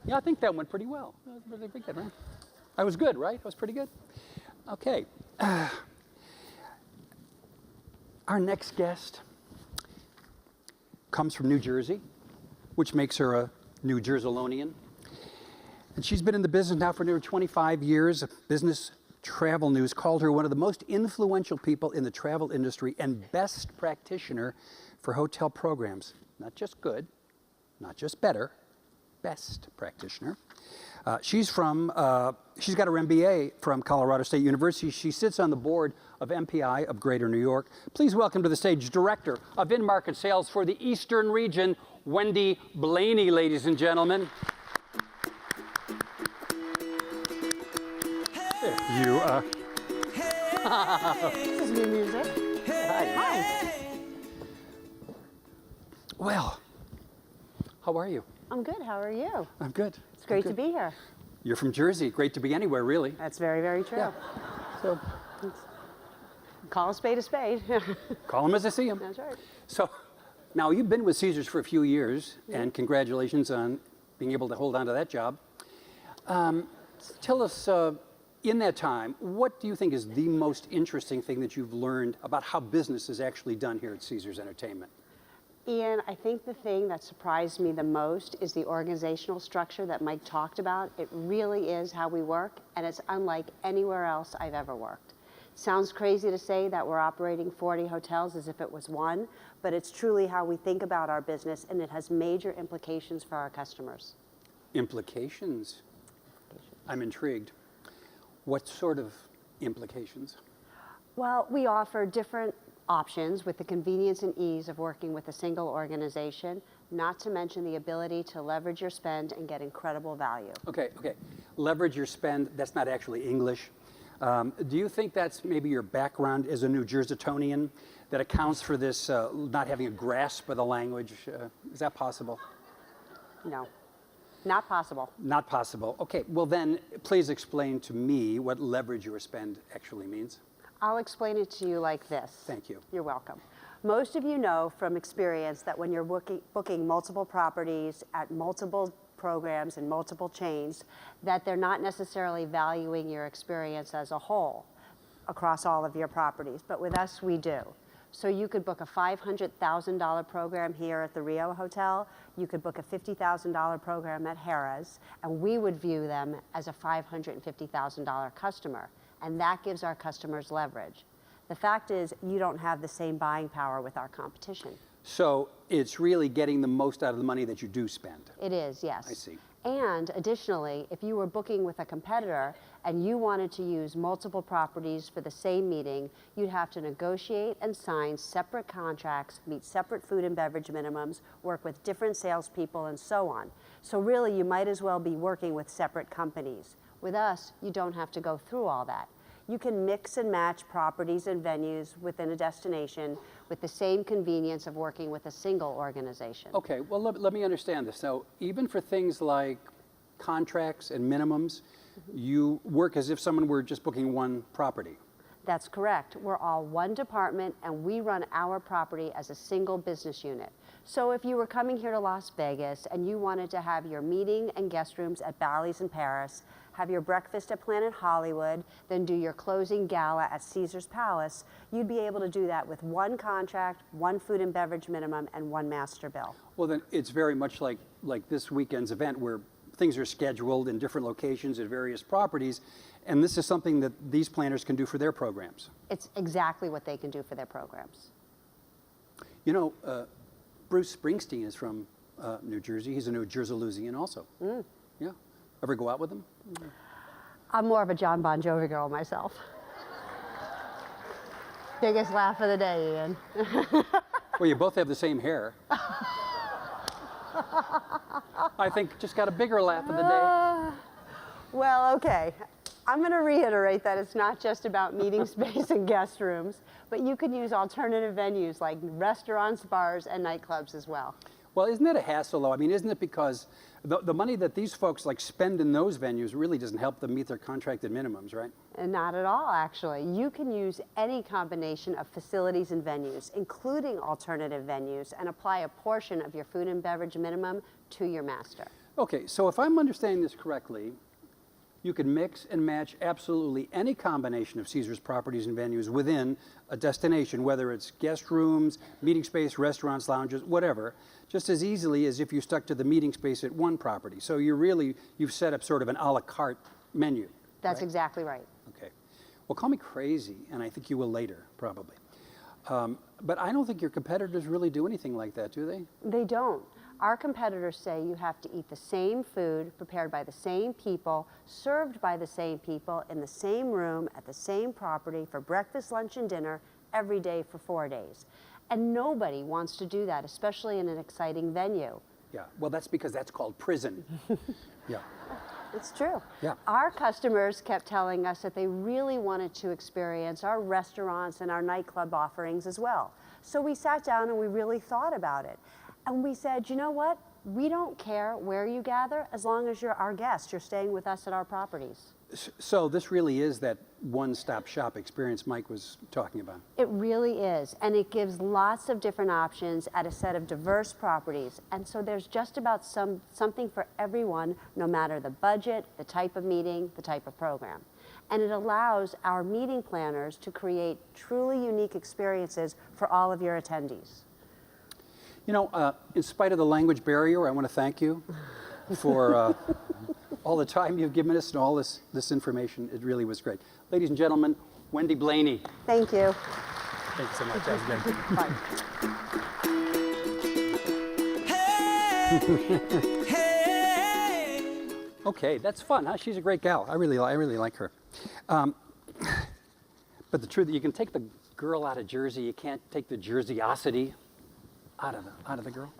Yeah, I think that went pretty well. That was really good, right? I was good, right? I was pretty good. Okay. Our next guest comes from New Jersey, which makes her a New Jerselonian. And she's been in the business now for nearly 25 years. Business Travel News called her one of the most influential people in the travel industry and best practitioner for hotel programs. Not just good, not just better, best practitioner. She's got her MBA from Colorado State University. She sits on the board of MPI of Greater New York. Please welcome to the stage Director of In-Market Sales for the Eastern Region, Wendy Blaney, ladies and gentlemen. You are. This is new music. Hi. Well, how are you? I'm good. How are you? I'm good. It's great to be here. You're from Jersey. Great to be anywhere, really. That's very, very true. Yeah. So, call a spade a spade. call them as I see them. That's right. So, now you've been with Caesars for a few years, and congratulations on being able to hold on to that job. Tell us, in that time, what do you think is the most interesting thing that you've learned about how business is actually done here at Caesars Entertainment? Ian, I think the thing that surprised me the most is the organizational structure that Mike talked about. It really is how we work, and it's unlike anywhere else I've ever worked. Sounds crazy to say that we're operating 40 hotels as if it was one, but it's truly how we think about our business, and it has major implications for our customers. Implications? I'm intrigued. What sort of implications? Well, we offer different options with the convenience and ease of working with a single organization, not to mention the ability to leverage your spend and get incredible value. Okay. Leverage your spend, that's not actually English. Do you think that's maybe your background as a New Jerselonian that accounts for this not having a grasp of the language? Is that possible? No, not possible. Not possible. Okay, well then, please explain to me what leverage your spend actually means. I'll explain it to you like this. Thank you. You're welcome. Most of you know from experience that when you're booking multiple properties at multiple programs and multiple chains, that they're not necessarily valuing your experience as a whole across all of your properties. But with us, we do. So you could book a $500,000 program here at the Rio Hotel. You could book a $50,000 program at Harrah's, and we would view them as a $550,000 customer. And that gives our customers leverage. The fact is, you don't have the same buying power with our competition. So it's really getting the most out of the money that you do spend. It is, yes. I see. And additionally, if you were booking with a competitor and you wanted to use multiple properties for the same meeting, you'd have to negotiate and sign separate contracts, meet separate food and beverage minimums, work with different salespeople, and so on. So really, you might as well be working with separate companies. With us, you don't have to go through all that. You can mix and match properties and venues within a destination with the same convenience of working with a single organization. Okay, well, let me understand this. So even for things like contracts and minimums, you work as if someone were just booking one property. That's correct. We're all one department, and we run our property as a single business unit. So if you were coming here to Las Vegas and you wanted to have your meeting and guest rooms at Bally's in Paris, have your breakfast at Planet Hollywood, then do your closing gala at Caesars Palace, you'd be able to do that with one contract, one food and beverage minimum, and one master bill. Well, then it's very much like this weekend's event where things are scheduled in different locations at various properties, and this is something that these planners can do for their programs. It's exactly what they can do for their programs. You know, Bruce Springsteen is from New Jersey. He's a New Jerselonian also. Yeah. Ever go out with him? I'm more of a John Bon Jovi girl myself. Biggest laugh of the day, Ian. Well, you both have the same hair. I think just got a bigger laugh of the day. Well, okay. I'm going to reiterate that it's not just about meeting space and guest rooms, but you could use alternative venues like restaurants, bars, and nightclubs as well. Well, isn't it a hassle, though? I mean, isn't it because the money that these folks spend in those venues really doesn't help them meet their contracted minimums, right? And not at all, actually. You can use any combination of facilities and venues, including alternative venues, and apply a portion of your food and beverage minimum to your master. Okay, so if I'm understanding this correctly, you can mix and match absolutely any combination of Caesar's properties and venues within a destination, whether it's guest rooms, meeting space, restaurants, lounges, whatever, just as easily as if you stuck to the meeting space at one property. So you've set up sort of an a la carte menu. That's right? exactly right. Okay. Well, call me crazy, and I think you will later, probably. But I don't think your competitors really do anything like that, do they? They don't. Our competitors say you have to eat the same food, prepared by the same people, served by the same people, in the same room, at the same property, for breakfast, lunch, and dinner, every day for 4 days. And nobody wants to do that, especially in an exciting venue. Yeah, well, that's because that's called prison. Yeah. It's true. Yeah. Our customers kept telling us that they really wanted to experience our restaurants and our nightclub offerings as well. So we sat down and we really thought about it. And we said, you know what? We don't care where you gather as long as you're our guest. You're staying with us at our properties. So this really is that one-stop shop experience Mike was talking about. It really is. And it gives lots of different options at a set of diverse properties. And so there's just about something for everyone, no matter the budget, the type of meeting, the type of program. And it allows our meeting planners to create truly unique experiences for all of your attendees. You know, in spite of the language barrier, I want to thank you for all the time you've given us and all this information. It really was great. Ladies and gentlemen, Wendy Blaney. Thank you. Thank you so much. That was good. Hey. Okay, that's fun, huh? She's a great gal. I really like her. But the truth, you can take the girl out of Jersey. You can't take the Jerseyosity out of the girl.